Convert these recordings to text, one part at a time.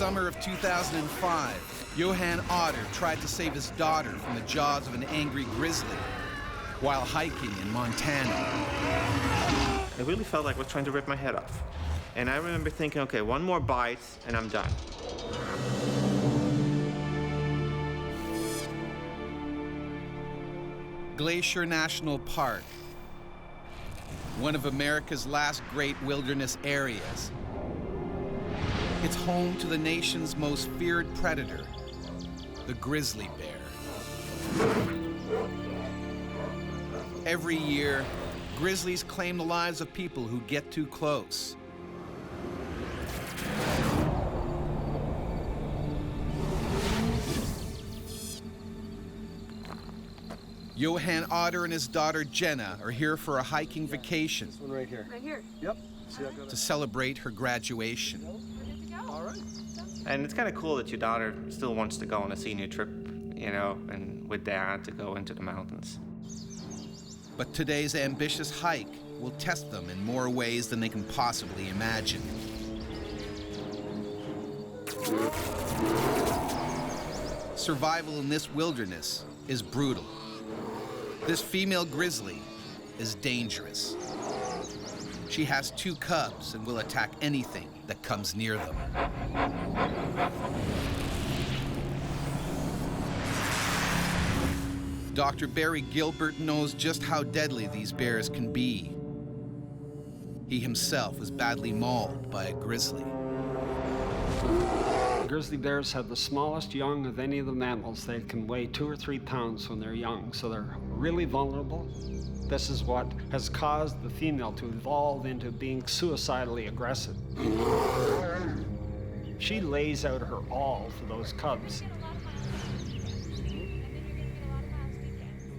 summer of 2005, Johan Otter tried to save his daughter from the jaws of an angry grizzly while hiking in Montana. I really felt like I was trying to rip my head off. And I remember thinking, okay, one more bite and I'm done. Glacier National Park, one of America's last great wilderness areas. It's home to the nation's most feared predator, the grizzly bear. Every year, grizzlies claim the lives of people who get too close. Johan Otter and his daughter Jenna are here for a hiking vacation. This one right here. Right here? Yep. See, I've got to celebrate her graduation. All right. And it's kind of cool that your daughter still wants to go on a senior trip, you know, and with dad to go into the mountains. But today's ambitious hike will test them in more ways than they can possibly imagine. Survival in this wilderness is brutal. This female grizzly is dangerous. She has 2 cubs and will attack anything that comes near them. Dr. Barry Gilbert knows just how deadly these bears can be. He himself was badly mauled by a grizzly. Grizzly bears have the smallest young of any of the mammals. They can weigh 2 or 3 pounds when they're young, so they're really vulnerable. This is what has caused the female to evolve into being suicidally aggressive. She lays out her all for those cubs.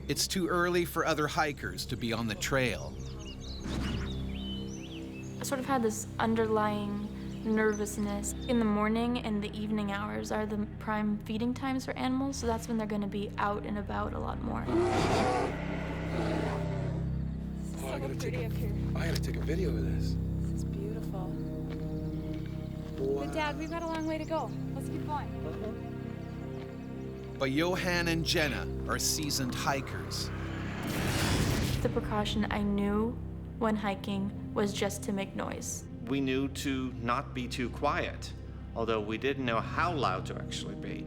It's too early for other hikers to be on the trail. I sort of had this underlying nervousness. In the morning and the evening hours are the prime feeding times for animals, so that's when they're going to be out and about a lot more. I gotta take a video of this. This is beautiful. Wow. But Dad, we've got a long way to go. Let's keep going. But Johan and Jenna are seasoned hikers. The precaution I knew when hiking was just to make noise. We knew to not be too quiet, although we didn't know how loud to actually be.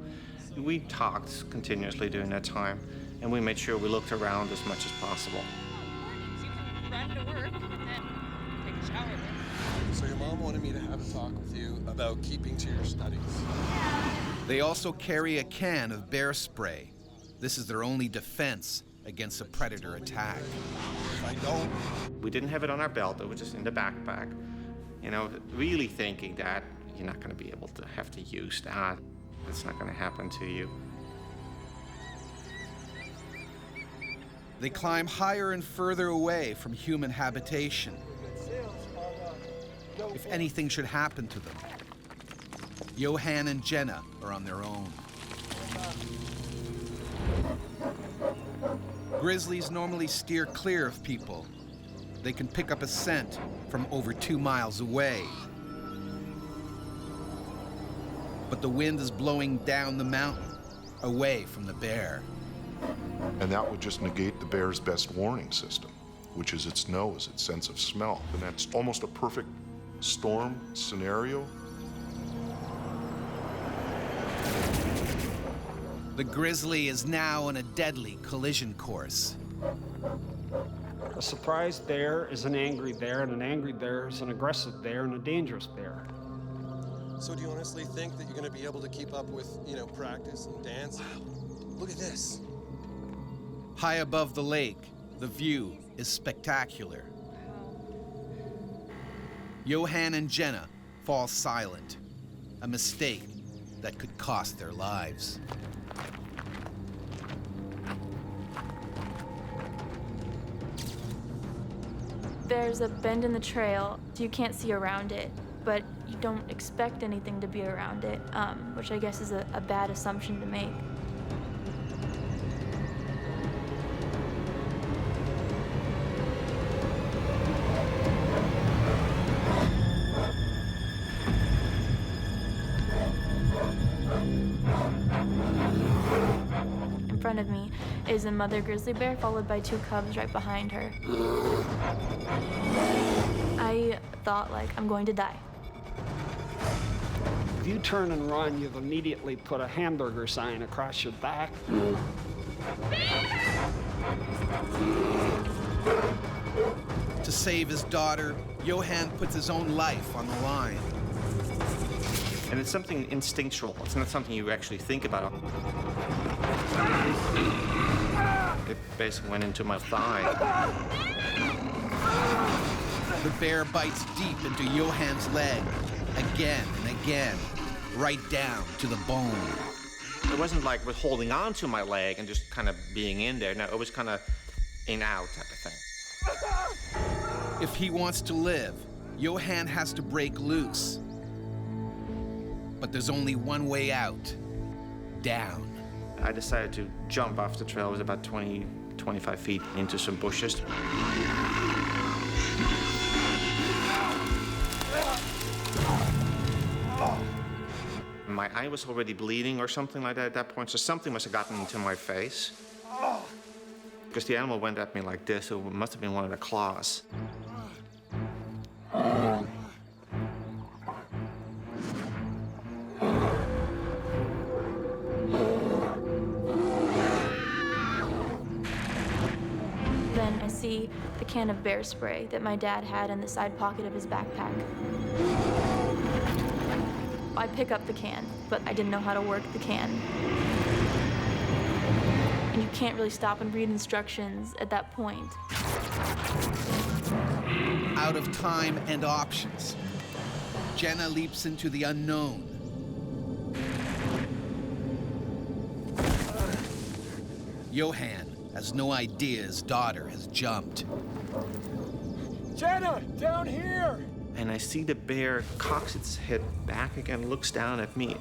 We talked continuously during that time, and we made sure we looked around as much as possible. Run to work and then take a shower. So your mom wanted me to have a talk with you about keeping to your studies. They also carry a can of bear spray. This is their only defense against a predator attack. If I don't, We didn't have it on our belt, it was just in the backpack. You know, really thinking that you're not going to be able to have to use that. It's not going to happen to you. They climb higher and further away from human habitation. If anything should happen to them, Johan and Jenna are on their own. Grizzlies normally steer clear of people. They can pick up a scent from over 2 miles away. But the wind is blowing down the mountain, away from the bear. And that would just negate the bear's best warning system, which is its nose, its sense of smell. And that's almost a perfect storm scenario. The grizzly is now on a deadly collision course. A surprised bear is an angry bear, and an angry bear is an aggressive bear and a dangerous bear. so do you honestly think that you're going to be able to keep up with, practice and dance? Look at this. High above the lake, the view is spectacular. Johan and Jenna fall silent, a mistake that could cost their lives. There's a bend in the trail, so you can't see around it, but you don't expect anything to be around it, which I guess is a bad assumption to make. front of me is a mother grizzly bear, followed by 2 cubs right behind her. I thought, like, I'm going to die. If you turn and run, you've immediately put a hamburger sign across your back. To save his daughter, Johan puts his own life on the line. And it's something instinctual. It's not something you actually think about. It basically went into my thigh. The bear bites deep into Johan's leg, again and again, right down to the bone. It wasn't like it was holding on to my leg and just kind of being in there. No, it was kind of in-out type of thing. If he wants to live, Johan has to break loose. But there's only one way out, down. I decided to jump off the trail. It was about 20, 25 feet into some bushes. My eye was already bleeding or something like that at that point, so something must have gotten into my face. Because the animal went at me like this, so it must have been one of the claws. Then I see the can of bear spray that my dad had in the side pocket of his backpack. I pick up the can, but I didn't know how to work the can. And you can't really stop and read instructions at that point. Out of time and options, Jenna leaps into the unknown. Johan has no idea his daughter has jumped. Jenna, down here! And I see the bear cocks its head back again, looks down at me.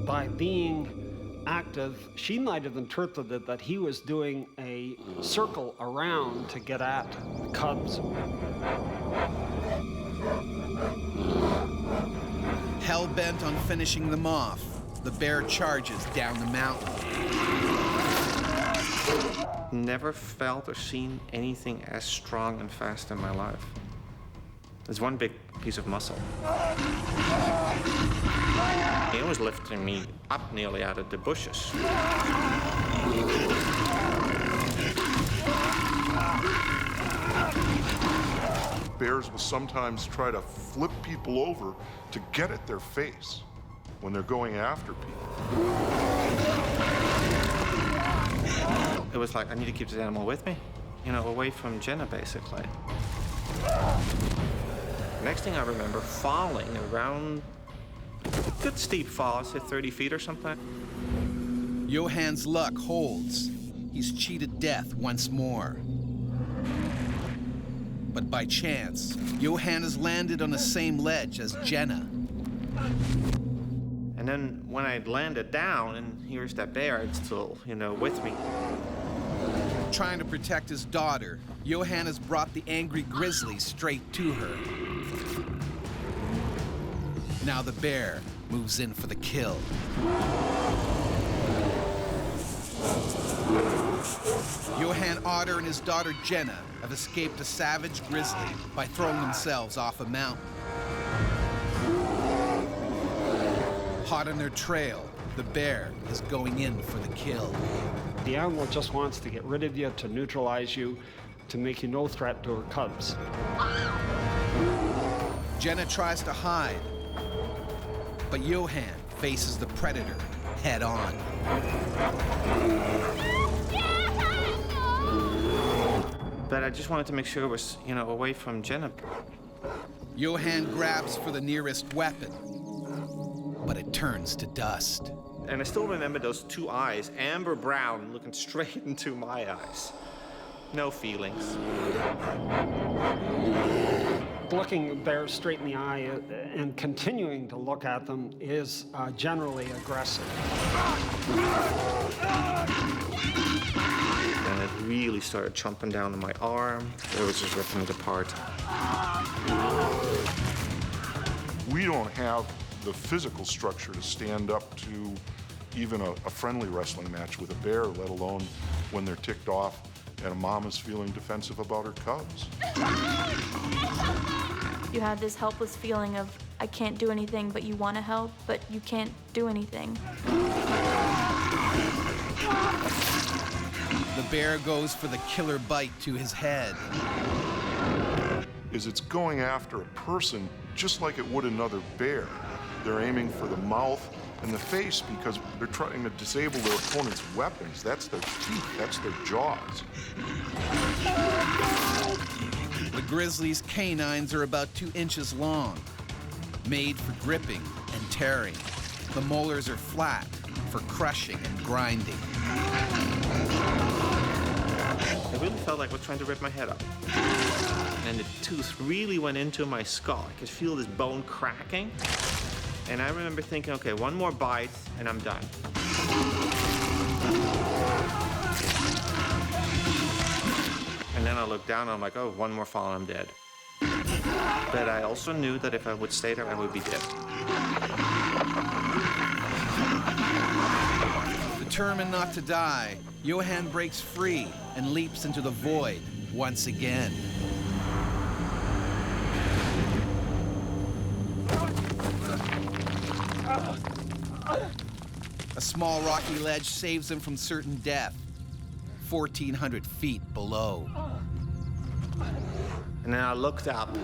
By being active, she might have interpreted that he was doing a circle around to get at the cubs. Hell-bent on finishing them off, the bear charges down the mountain. Never felt or seen anything as strong and fast in my life. There's one big piece of muscle. It was lifting me up nearly out of the bushes. Bears will sometimes try to flip people over to get at their face when they're going after people. It was like, I need to keep this animal with me, you know, away from Jenna, basically. Next thing I remember, falling around a good steep fall, I'd say 30 feet or something. Johan's luck holds. He's cheated death once more. But by chance, Johan has landed on the same ledge as Jenna. And then when I landed down, and here's that bear, it's still, you know, with me. Trying to protect his daughter, Johan has brought the angry grizzly straight to her. Now the bear moves in for the kill. Johan Otter and his daughter Jenna have escaped a savage grizzly by throwing themselves off a mountain. Hot on their trail, the bear is going in for the kill. The animal just wants to get rid of you, to neutralize you, to make you no threat to her cubs. Jenna tries to hide, but Johan faces the predator head on. But I just wanted to make sure it was, you know, away from Jenna. Johan grabs for the nearest weapon, but it turns to dust. And I still remember those two eyes, amber brown, looking straight into my eyes. No feelings. Looking bears straight in the eye and continuing to look at them is generally aggressive. And it really started chomping down on my arm. It was just ripping it apart. We don't have the physical structure to stand up to even a friendly wrestling match with a bear, let alone when they're ticked off and a mom is feeling defensive about her cubs. You have this helpless feeling of, I can't do anything, but you want to help, but you can't do anything. The bear goes for the killer bite to his head. It's going after a person just like it would another bear. They're aiming for the mouth and the face because they're trying to disable their opponent's weapons. That's their teeth, that's their jaws. The grizzly's canines are about 2 inches long, made for gripping and tearing. The molars are flat for crushing and grinding. I really felt like it was trying to rip my head up. And the tooth really went into my skull. I could feel this bone cracking. And I remember thinking, okay, one more bite and I'm done. And then I looked down and I'm like, oh, one more fall and I'm dead. But I also knew that if I would stay there, I would be dead. Determined not to die, Johan breaks free and leaps into the void once again. A small rocky ledge saves him from certain death, 1,400 feet below. And then I looked up,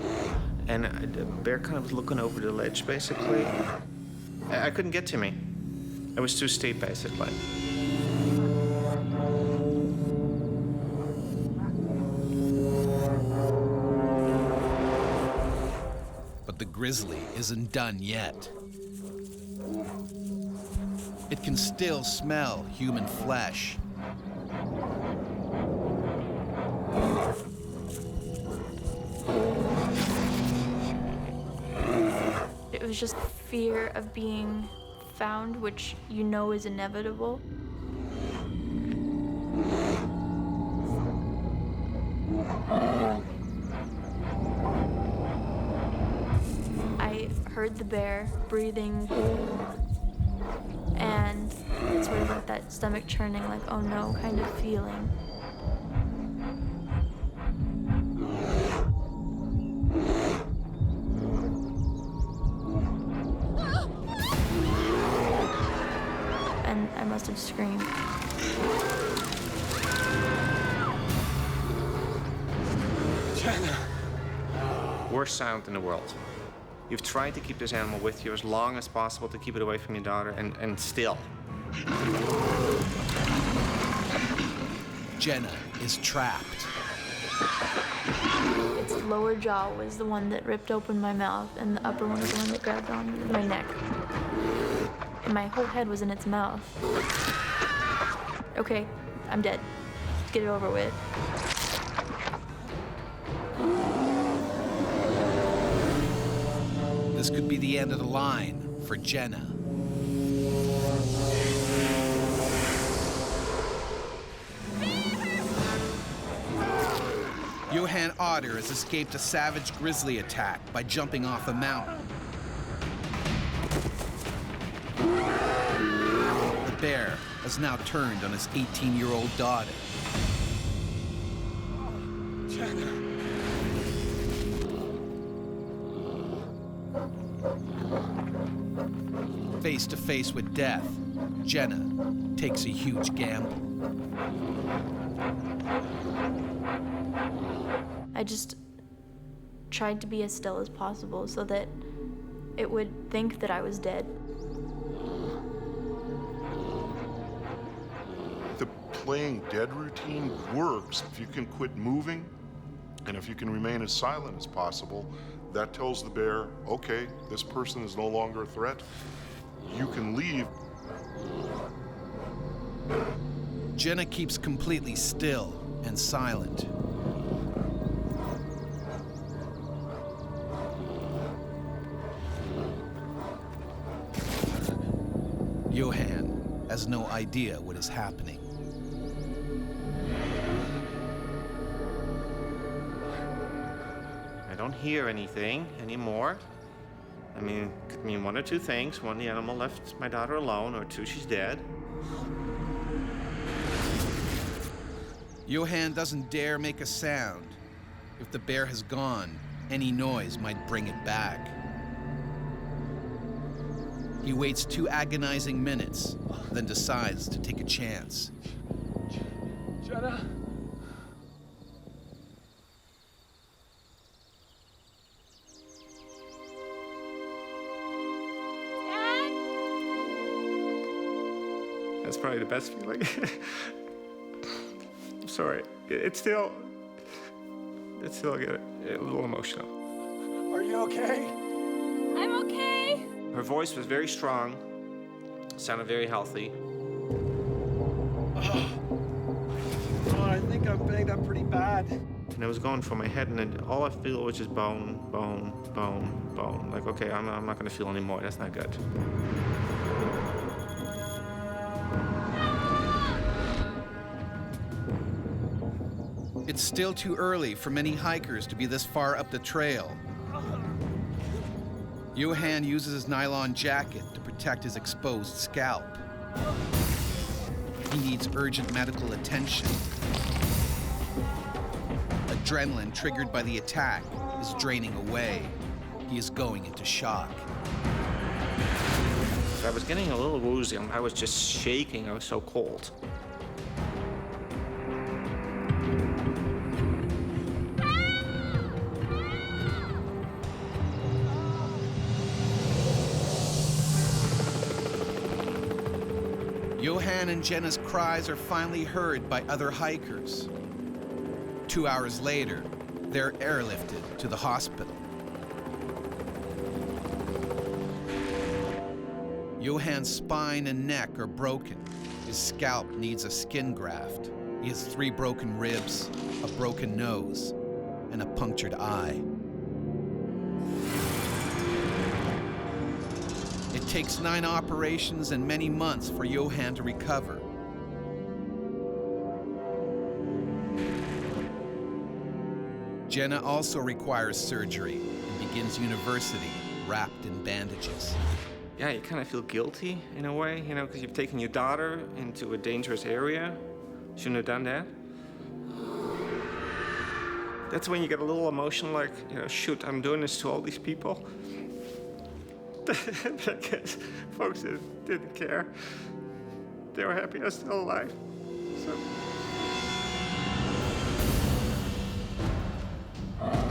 and the bear kind of was looking over the ledge, basically. I couldn't get to me. It was too steep, basically. But the grizzly isn't done yet. It can still smell human flesh. It was just fear of being found, which you know is inevitable. I heard the bear breathing, and it's sort of like that stomach churning, like, oh no, kind of feeling. And I must have screamed. Worst sound in the world. You've tried to keep this animal with you as long as possible to keep it away from your daughter, and still. Jenna is trapped. Its lower jaw was the one that ripped open my mouth, and the upper one was the one that grabbed on my neck. And my whole head was in its mouth. Okay, I'm dead. Get it over with. This could be the end of the line for Jenna. Johan Otter has escaped a savage grizzly attack by jumping off a mountain. The bear has now turned on his 18-year-old daughter. Face to face with death, Jenna takes a huge gamble. I just tried to be as still as possible so that it would think that I was dead. The playing dead routine works if you can quit moving and if you can remain as silent as possible. That tells the bear, okay, this person is no longer a threat. You can leave. Jenna keeps completely still and silent. Johan has no idea what is happening. I don't hear anything anymore. I mean, it could mean one or two things. One, the animal left my daughter alone, or two, she's dead. Johan doesn't dare make a sound. If the bear has gone, any noise might bring it back. He waits 2 agonizing minutes, then decides to take a chance. Jenna? That's probably the best feeling. I'm sorry. It's still get a little emotional. Are you okay? I'm okay. Her voice was very strong, sounded very healthy. Oh, I think I'm banged up pretty bad. And it was going for my head, and then all I feel was just bone, bone, bone, bone. Like, okay, I'm not gonna feel anymore. That's not good. It's still too early for many hikers to be this far up the trail. Johan uses his nylon jacket to protect his exposed scalp. He needs urgent medical attention. Adrenaline triggered by the attack is draining away. He is going into shock. I was getting a little woozy. I was just shaking. I was so cold. Johan and Jenna's cries are finally heard by other hikers. 2 hours later, they're airlifted to the hospital. Johan's spine and neck are broken. His scalp needs a skin graft. He has 3 broken ribs, a broken nose, and a punctured eye. It takes 9 operations and many months for Johan to recover. Jenna also requires surgery and begins university wrapped in bandages. Yeah, you kind of feel guilty in a way, you know, because you've taken your daughter into a dangerous area. Shouldn't have done that. That's when you get a little emotional, like, you know, shoot, I'm doing this to all these people. But I guess folks didn't care. They were happy I was still alive. So.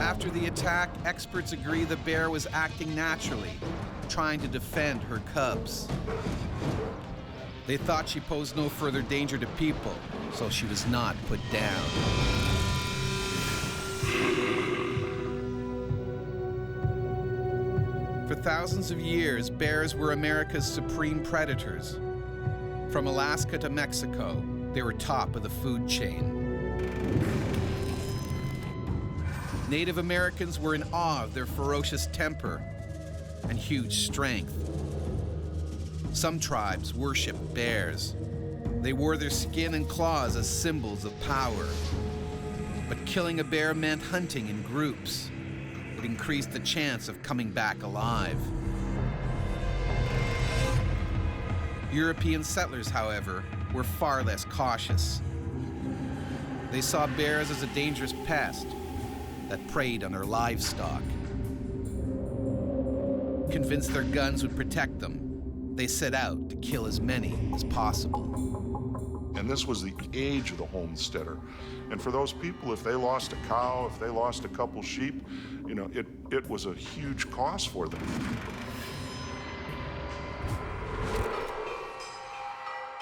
After the attack, experts agree the bear was acting naturally, trying to defend her cubs. They thought she posed no further danger to people, so she was not put down. For thousands of years, bears were America's supreme predators. From Alaska to Mexico, they were top of the food chain. Native Americans were in awe of their ferocious temper and huge strength. Some tribes worshiped bears. They wore their skin and claws as symbols of power. But killing a bear meant hunting in groups. It increased the chance of coming back alive. European settlers, however, were far less cautious. They saw bears as a dangerous pest that preyed on their livestock. Convinced their guns would protect them, they set out to kill as many as possible. And this was the age of the homesteader. And for those people, if they lost a cow, if they lost a couple sheep, you know, it was a huge cost for them.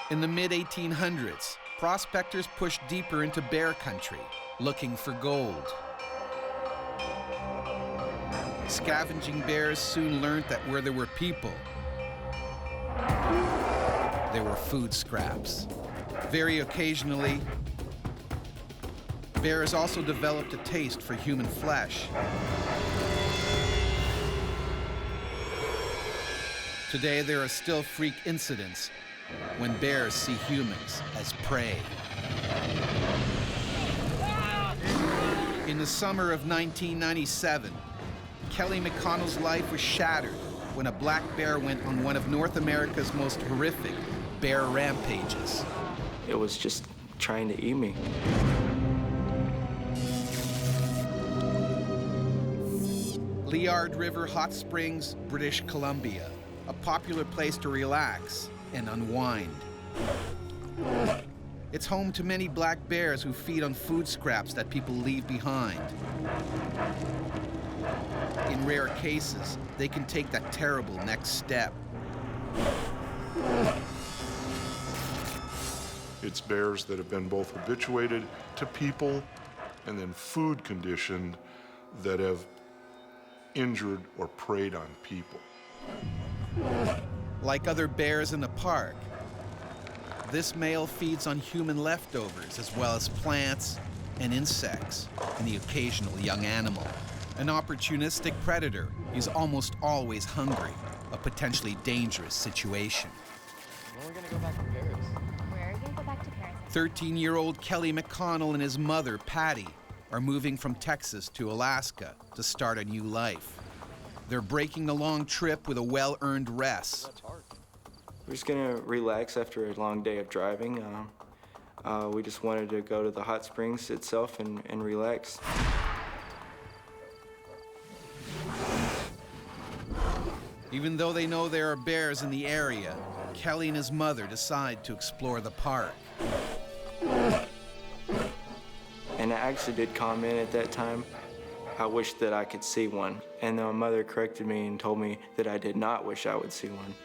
In the mid-1800s, prospectors pushed deeper into bear country, looking for gold. Scavenging bears soon learned that where there were people, there were food scraps. Very occasionally, bears also developed a taste for human flesh. Today, there are still freak incidents when bears see humans as prey. In the summer of 1997, Kelly McConnell's life was shattered when a black bear went on one of North America's most horrific bear rampages. It was just trying to eat me. Liard River Hot Springs, British Columbia, a popular place to relax and unwind. It's home to many black bears who feed on food scraps that people leave behind. In rare cases, they can take that terrible next step. It's bears that have been both habituated to people and then food conditioned that have injured or preyed on people. Like other bears in the park, this male feeds on human leftovers as well as plants and insects and the occasional young animal. An opportunistic predator, he's almost always hungry, a potentially dangerous situation. When are we gonna go back to Paris? Where are you gonna go back to Paris? 13-year-old Kelly McConnell and his mother, Patty, are moving from Texas to Alaska to start a new life. They're breaking the long trip with a well-earned rest. That's hard. We're just gonna relax after a long day of driving. We just wanted to go to the hot springs itself and relax. Even though they know there are bears in the area, Kelly and his mother decide to explore the park. And I actually did comment at that time, I wish that I could see one. And then my mother corrected me and told me that I did not wish I would see one.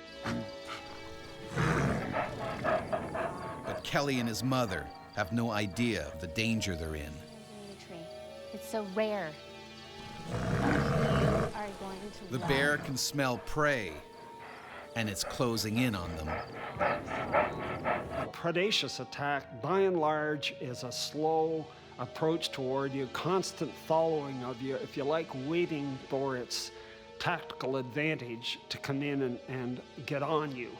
But Kelly and his mother have no idea of the danger they're in. It's so rare. Are going to The bear can smell prey, and it's closing in on them. A predaceous attack, by and large, is a slow approach toward you, constant following of you, if you like, waiting for its tactical advantage to come in and get on you.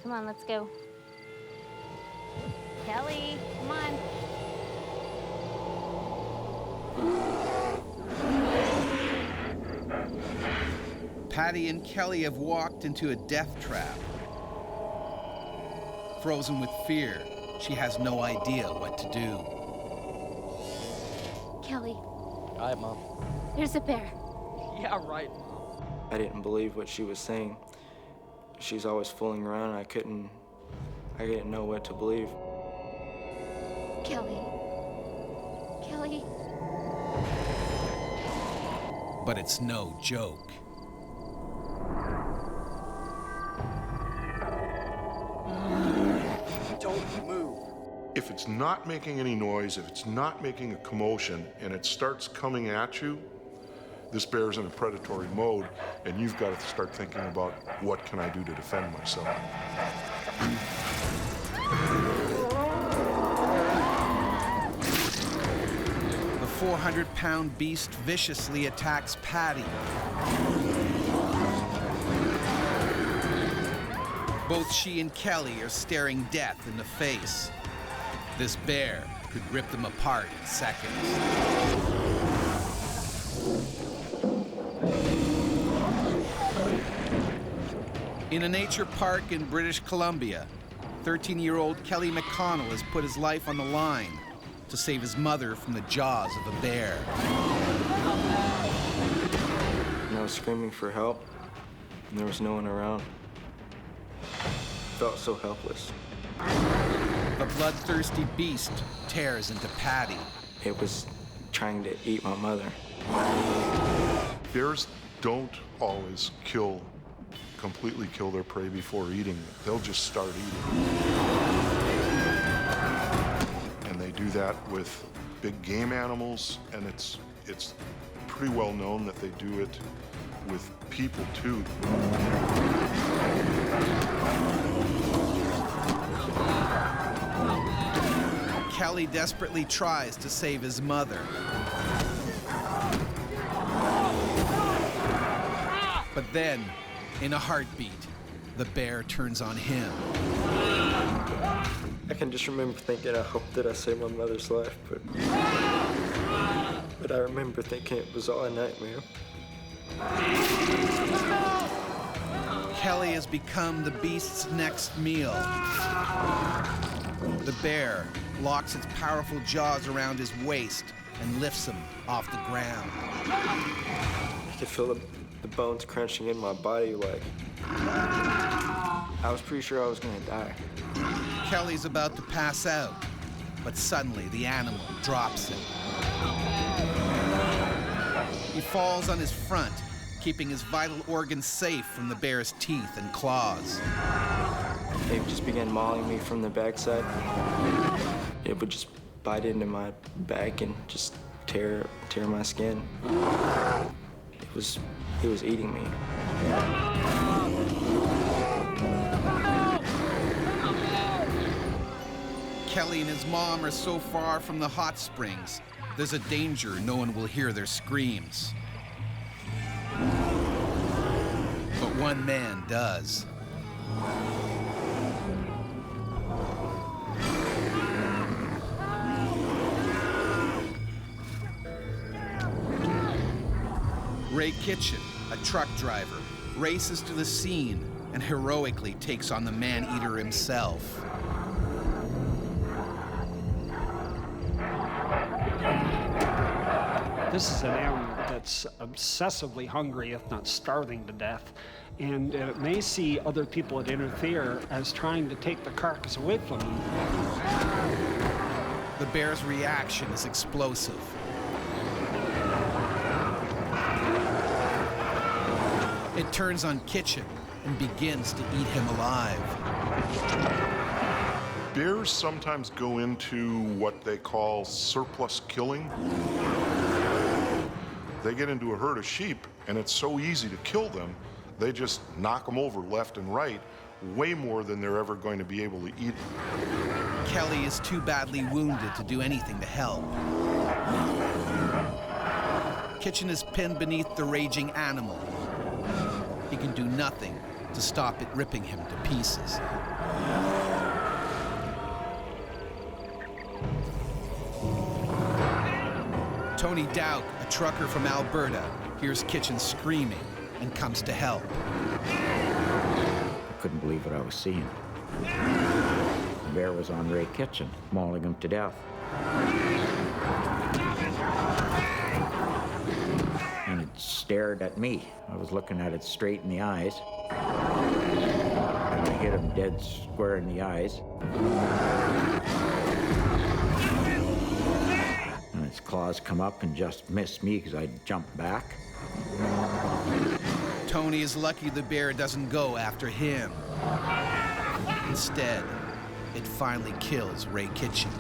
Come on, let's go. Kelly, come on. Patty and Kelly have walked into a death trap. Frozen with fear, she has no idea what to do. Kelly, All right, Mom. there's a bear. Yeah, right, Mom. I didn't believe what she was saying. She's always fooling around, and I didn't know what to believe. Kelly. Kelly. But it's no joke. Don't move. If it's not making any noise, if it's not making a commotion, and it starts coming at you, this bear's in a predatory mode, and you've got to start thinking about what can I do to defend myself. The 400-pound beast viciously attacks Patty. Both she and Kelly are staring death in the face. This bear could rip them apart in seconds. In a nature park in British Columbia, 13-year-old Kelly McConnell has put his life on the line to save his mother from the jaws of a bear. And I was screaming for help, and there was no one around. I felt so helpless. The bloodthirsty beast tears into Patty. It was trying to eat my mother. Bears don't always completely kill their prey before eating it. They'll just start eating. And they do that with big game animals, and it's pretty well known that they do it with people too. Kelly desperately tries to save his mother. But then, In a heartbeat, the bear turns on him. I can just remember thinking, I hope that I saved my mother's life, but I remember thinking it was all a nightmare. Kelly has become the beast's next meal. The bear locks its powerful jaws around his waist and lifts him off the ground. I could feel the bones crunching in my body like I was pretty sure I was gonna die. Kelly's about to pass out, but suddenly the animal drops him. He falls on his front, keeping his vital organs safe from the bear's teeth and claws. They just began mauling me from the backside. It would just bite into my back and just tear my skin. It was eating me. Kelly and his mom are so far from the hot springs, there's a danger no one will hear their screams. But one man does. Ray Kitchen, a truck driver, races to the scene and heroically takes on the man-eater himself. This is an animal that's obsessively hungry, if not starving to death, and it may see other people that interfere as trying to take the carcass away from them. The bear's reaction is explosive. It turns on Kitchen and begins to eat him alive. Bears sometimes go into what they call surplus killing. They get into a herd of sheep, and it's so easy to kill them, they just knock them over left and right, way more than they're ever going to be able to eat. Kelly is too badly wounded to do anything to help. Kitchen is pinned beneath the raging animal. He can do nothing to stop it ripping him to pieces. Tony Dowk, a trucker from Alberta, hears Kitchen screaming and comes to help. I couldn't believe what I was seeing. The bear was on Ray Kitchen, mauling him to death. And it stared at me. I was looking at it straight in the eyes. And I hit him dead square in the eyes. And its claws come up and just missed me because I jumped back. Tony is lucky the bear doesn't go after him. Instead, it finally kills Ray Kitchen.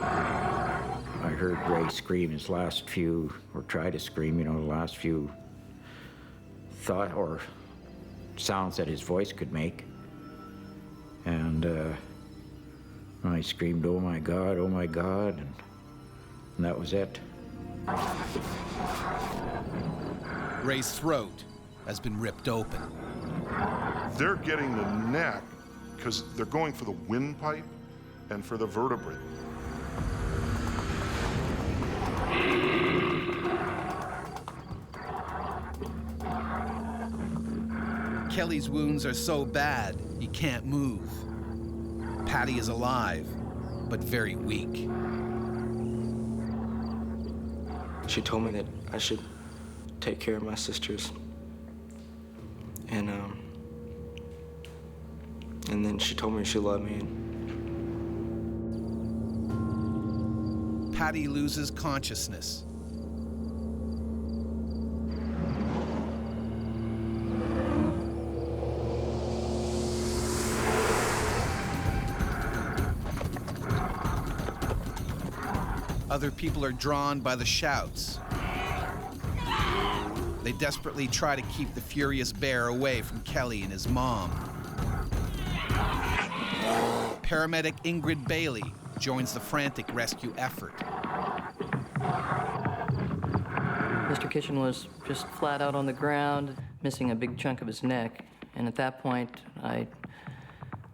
I heard Ray scream his last few, or try to scream, the last few thought or sounds that his voice could make. And I screamed, "Oh my God, and that was it. Ray's throat has been ripped open. They're getting the neck because they're going for the windpipe and for the vertebrae. Kelly's wounds are so bad, he can't move. Patty is alive, but very weak. She told me that I should take care of my sisters. And then she told me she loved me. Patty loses consciousness. Other people are drawn by the shouts. They desperately try to keep the furious bear away from Kelly and his mom. Paramedic Ingrid Bailey joins the frantic rescue effort. Mr. Mr. Kitchen was just flat out on the ground, missing a big chunk of his neck. And at that point, I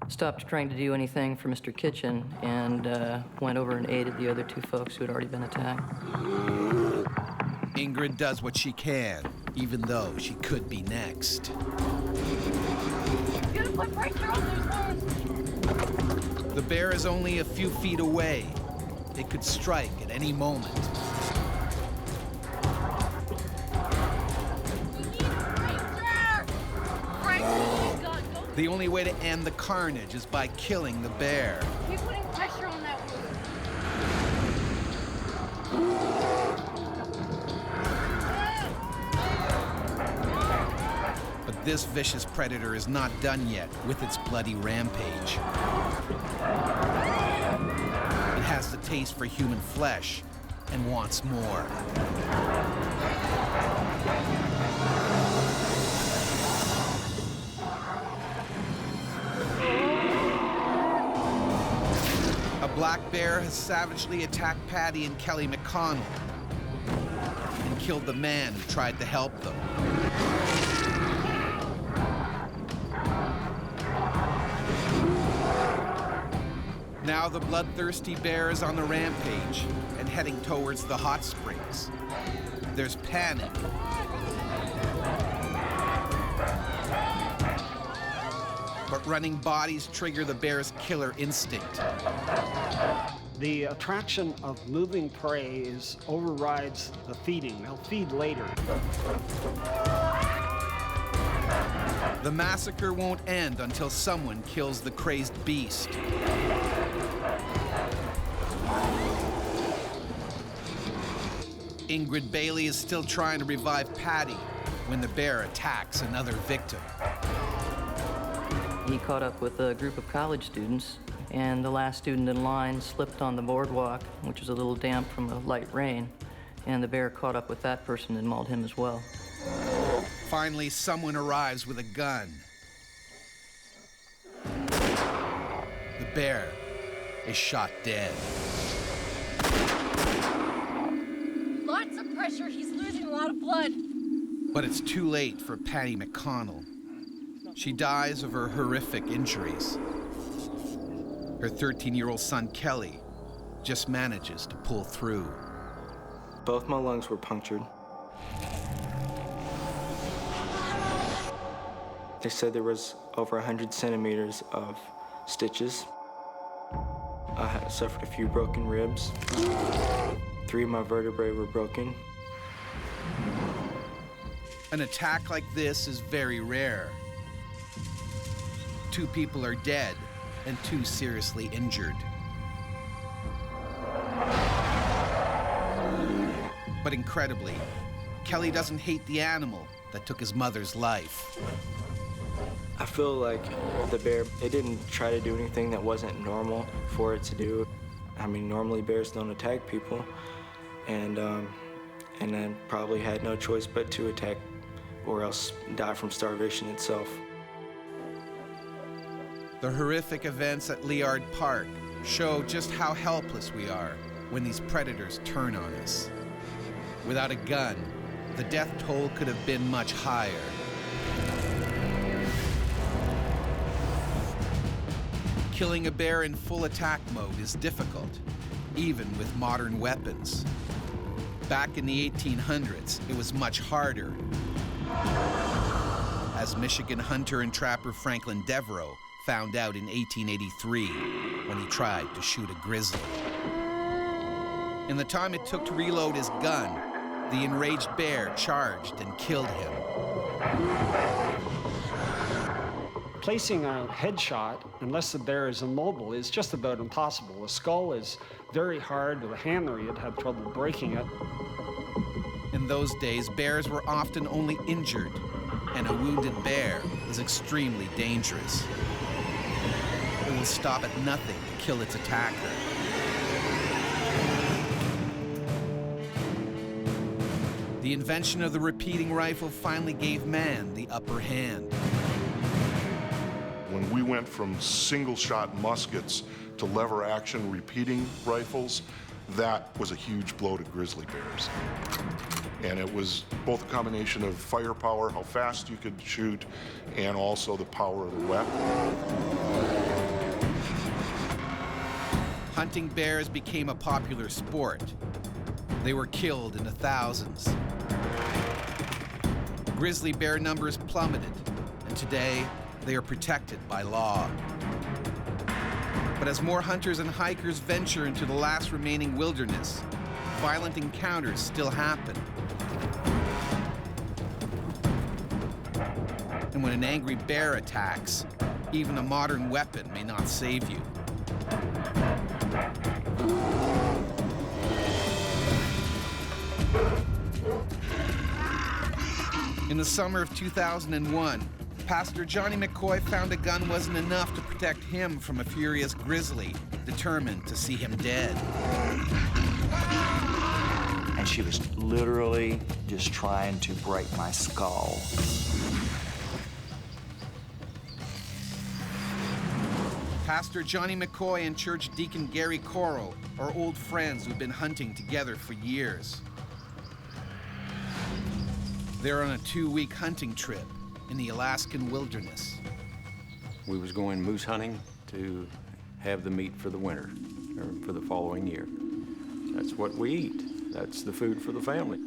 stopped trying to do anything for Mr. Kitchen and went over and aided the other two folks who had already been attacked. Ingrid does what she can, even though she could be next. You're gonna put pressure on those wounds. The bear is only a few feet away. It could strike at any moment. The only way to end the carnage is by killing the bear. Keep putting pressure on that wound. But this vicious predator is not done yet with its bloody rampage. It has the taste for human flesh and wants more. A black bear has savagely attacked Patty and Kelly McConnell and killed the man who tried to help them. Now the bloodthirsty bear is on the rampage and heading towards the hot springs. There's panic. But running bodies trigger the bear's killer instinct. The attraction of moving prey overrides the feeding. They'll feed later. The massacre won't end until someone kills the crazed beast. Ingrid Bailey is still trying to revive Patty when the bear attacks another victim. He caught up with a group of college students, and the last student in line slipped on the boardwalk, which was a little damp from a light rain, and the bear caught up with that person and mauled him as well. Finally, someone arrives with a gun. The bear is shot dead. Lots of pressure. He's losing a lot of blood. But it's too late for Patty McConnell. She dies of her horrific injuries. Her 13-year-old son, Kelly, just manages to pull through. Both my lungs were punctured. They said there was over 100 centimeters of stitches. I had suffered a few broken ribs. 3 of my vertebrae were broken. An attack like this is very rare. 2 people are dead and 2 seriously injured. But incredibly, Kelly doesn't hate the animal that took his mother's life. I feel like the bear, it didn't try to do anything that wasn't normal for it to do. I mean, normally bears don't attack people, and then probably had no choice but to attack or else die from starvation itself. The horrific events at Liard Park show just how helpless we are when these predators turn on us. Without a gun, the death toll could have been much higher. Killing a bear in full attack mode is difficult, even with modern weapons. Back in the 1800s, it was much harder. As Michigan hunter and trapper Franklin Devereaux found out in 1883 when he tried to shoot a grizzly. In the time it took to reload his gun, the enraged bear charged and killed him. Placing a headshot, unless the bear is immobile, is just about impossible. The skull is very hard. With a hammer, you'd have trouble breaking it. In those days, bears were often only injured, and a wounded bear is extremely dangerous. It will stop at nothing to kill its attacker. The invention of the repeating rifle finally gave man the upper hand. When we went from single-shot muskets to lever-action repeating rifles, that was a huge blow to grizzly bears. And it was both a combination of firepower, how fast you could shoot, and also the power of the weapon. Hunting bears became a popular sport. They were killed in the thousands. Grizzly bear numbers plummeted, and today they are protected by law. But as more hunters and hikers venture into the last remaining wilderness, violent encounters still happen. And when an angry bear attacks, even a modern weapon may not save you. In the summer of 2001, Pastor Johnny McCoy found a gun wasn't enough to protect him from a furious grizzly, determined to see him dead. And she was literally just trying to break my skull. Pastor Johnny McCoy and church deacon Gary Coral are old friends who've been hunting together for years. They're on a 2-week hunting trip in the Alaskan wilderness. We was going moose hunting to have the meat for the winter, or for the following year. That's what we eat. That's the food for the family.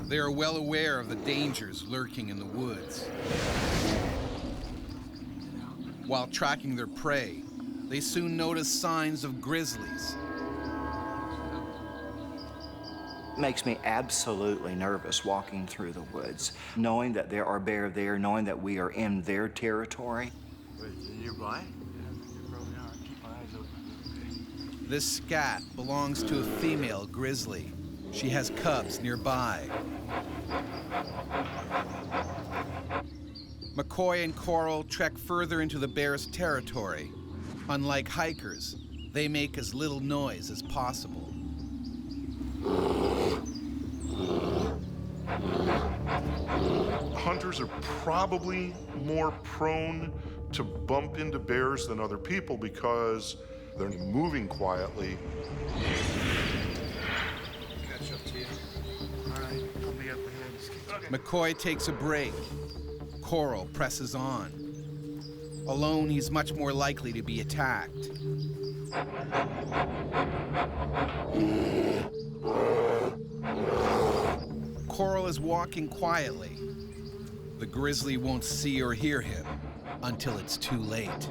They are well aware of the dangers lurking in the woods. While tracking their prey, they soon notice signs of grizzlies. Makes me absolutely nervous walking through the woods, knowing that there are bear there, knowing that we are in their territory. Wait, you blind? This scat belongs to a female grizzly. She has cubs nearby. McCoy and Coral trek further into the bear's territory. Unlike hikers, they make as little noise as possible. Hunters are probably more prone to bump into bears than other people because they're moving quietly. Catch up to you. All right, I'll be up ahead. McCoy takes a break. Coral presses on. Alone, he's much more likely to be attacked. Coral is walking quietly. The grizzly won't see or hear him until it's too late.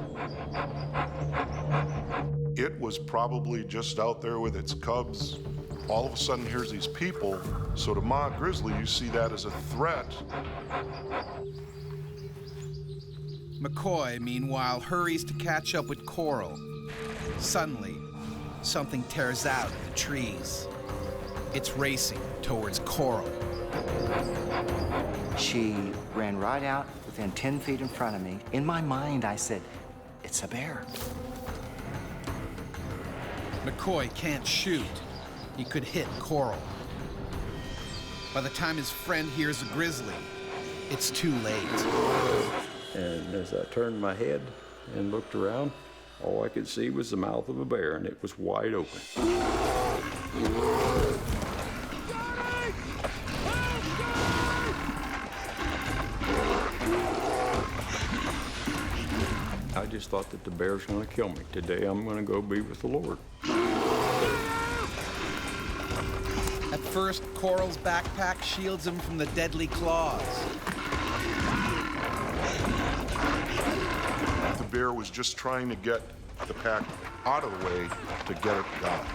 It was probably just out there with its cubs. All of a sudden, here's these people. So to Ma Grizzly, you see that as a threat. McCoy, meanwhile, hurries to catch up with Coral. Suddenly, something tears out of the trees. It's racing towards Coral. She ran right out within 10 feet in front of me. In my mind, I said, it's a bear. McCoy can't shoot. He could hit Coral. By the time his friend hears a grizzly, it's too late. And as I turned my head and looked around, all I could see was the mouth of a bear, and it was wide open. I just thought that the bear's gonna kill me. Today I'm gonna go be with the Lord. At first, Coral's backpack shields him from the deadly claws. The bear was just trying to get the pack out of the way to get it down.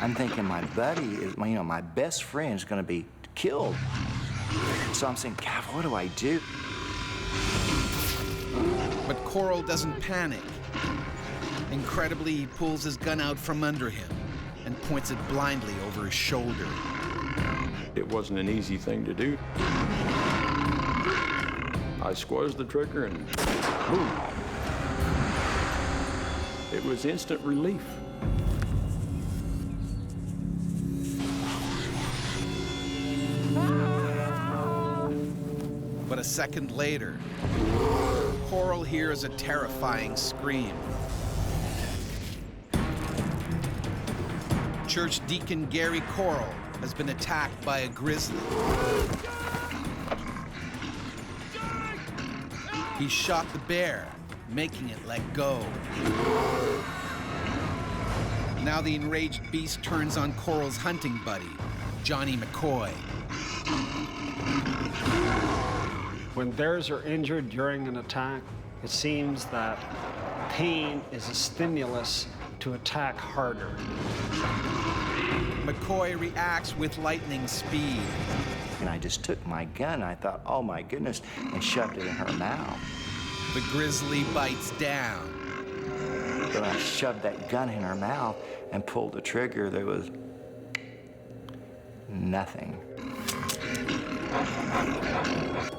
I'm thinking my buddy is, my best friend is gonna be killed. So I'm saying, God, what do I do? But Coral doesn't panic. Incredibly, he pulls his gun out from under him and points it blindly over his shoulder. It wasn't an easy thing to do. I squeezed the trigger and boom. It was instant relief. But a second later, Coral hears a terrifying scream. Church deacon Gary Coral has been attacked by a grizzly. He shot the bear, making it let go. Now the enraged beast turns on Coral's hunting buddy, Johnny McCoy. When bears are injured during an attack, it seems that pain is a stimulus to attack harder. McCoy reacts with lightning speed. And I just took my gun, I thought, oh my goodness, and shoved it in her mouth. The grizzly bites down. When I shoved that gun in her mouth and pulled the trigger, there was nothing.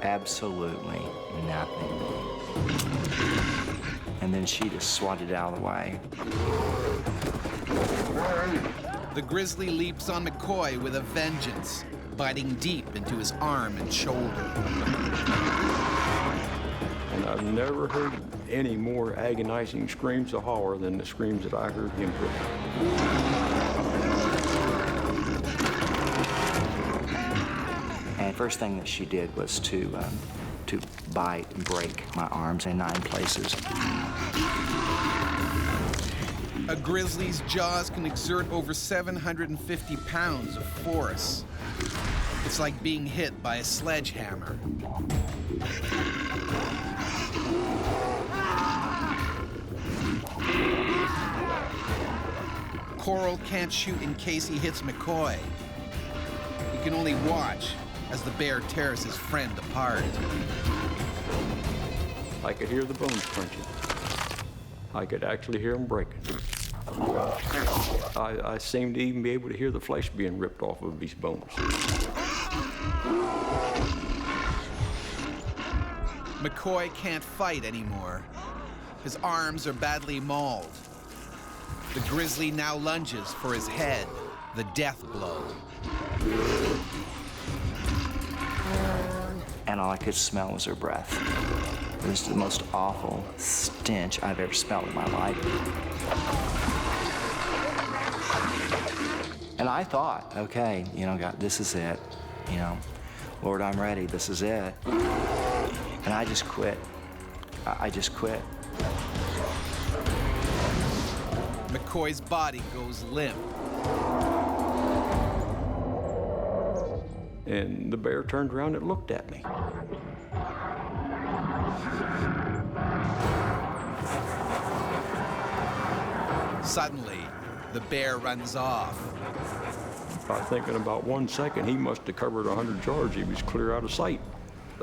Absolutely nothing. And then she just swatted out of the way. The grizzly leaps on McCoy with a vengeance, biting deep into his arm and shoulder. And I've never heard any more agonizing screams of horror than the screams that I heard him put. And first thing that she did was to bite and break my arms in 9 places. A grizzly's jaws can exert over 750 pounds of force. It's like being hit by a sledgehammer. Coral can't shoot in case he hits McCoy. He can only watch as the bear tears his friend apart. I could hear the bones crunching. I could actually hear them breaking. I seemed to even be able to hear the flesh being ripped off of these bones. McCoy can't fight anymore. His arms are badly mauled. The grizzly now lunges for his head, the death blow. And all I could smell was her breath. It was the most awful stench I've ever smelled in my life. And I thought, okay, you know, God, this is it. You know, Lord, I'm ready. This is it. And I just quit. I just quit. McCoy's body goes limp. And the bear turned around and looked at me. Suddenly, the bear runs off. I think in about 1 second, he must have covered 100 yards. He was clear out of sight.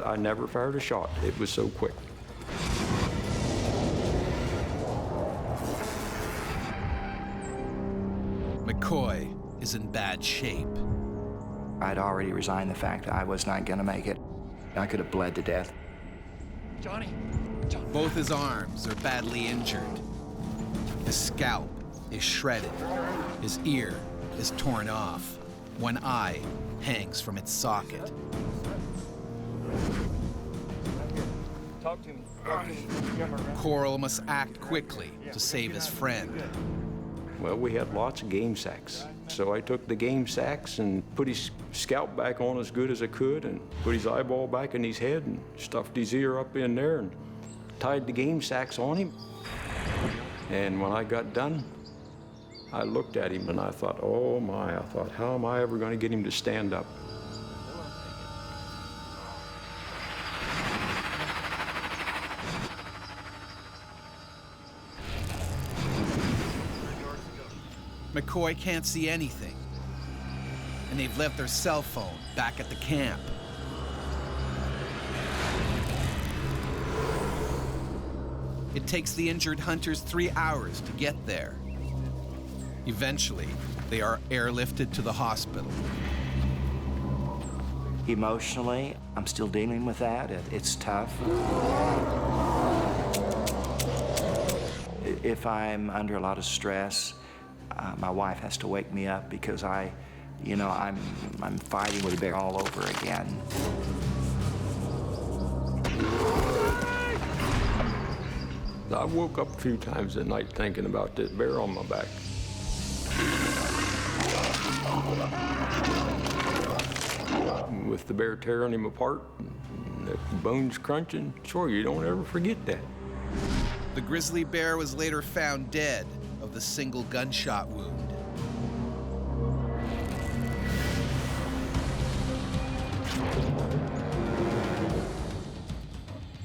I never fired a shot. It was so quick. McCoy is in bad shape. I'd already resigned the fact that I was not gonna make it. I could have bled to death. Johnny. Both his arms are badly injured. His scalp is shredded. His ear is torn off. One eye hangs from its socket. Talk to me. Coral must act quickly to save his friend. Well, we had lots of game sacks. So I took the game sacks and put his scalp back on as good as I could and put his eyeball back in his head and stuffed his ear up in there and tied the game sacks on him. And when I got done, I looked at him and I thought, oh my, how am I ever going to get him to stand up? McCoy can't see anything, and they've left their cell phone back at the camp. It takes the injured hunters 3 hours to get there. Eventually, they are airlifted to the hospital. Emotionally, I'm still dealing with that. It's tough. If I'm under a lot of stress, my wife has to wake me up because I'm fighting with a bear all over again. I woke up a few times at night thinking about this bear on my back. With the bear tearing him apart, and the bones crunching, sure, you don't ever forget that. The grizzly bear was later found dead of the single gunshot wound.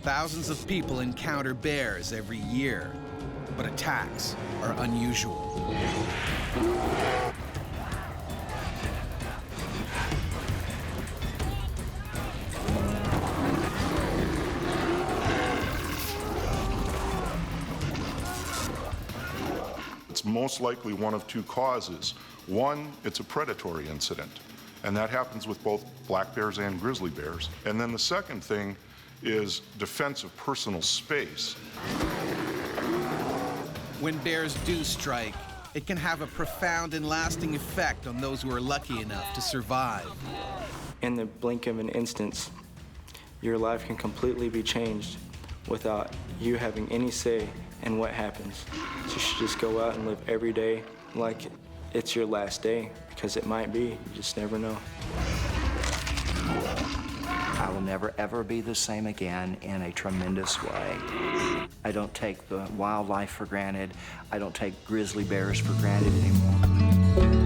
Thousands of people encounter bears every year, but attacks are unusual. It's most likely one of two causes. One, it's a predatory incident, and that happens with both black bears and grizzly bears. And then the second thing is defense of personal space. When bears do strike, it can have a profound and lasting effect on those who are lucky enough to survive. In the blink of an instant, your life can completely be changed without you having any say in what happens. So you should just go out and live every day like it's your last day, because it might be. You just never know. I will never, ever be the same again in a tremendous way. I don't take the wildlife for granted. I don't take grizzly bears for granted anymore.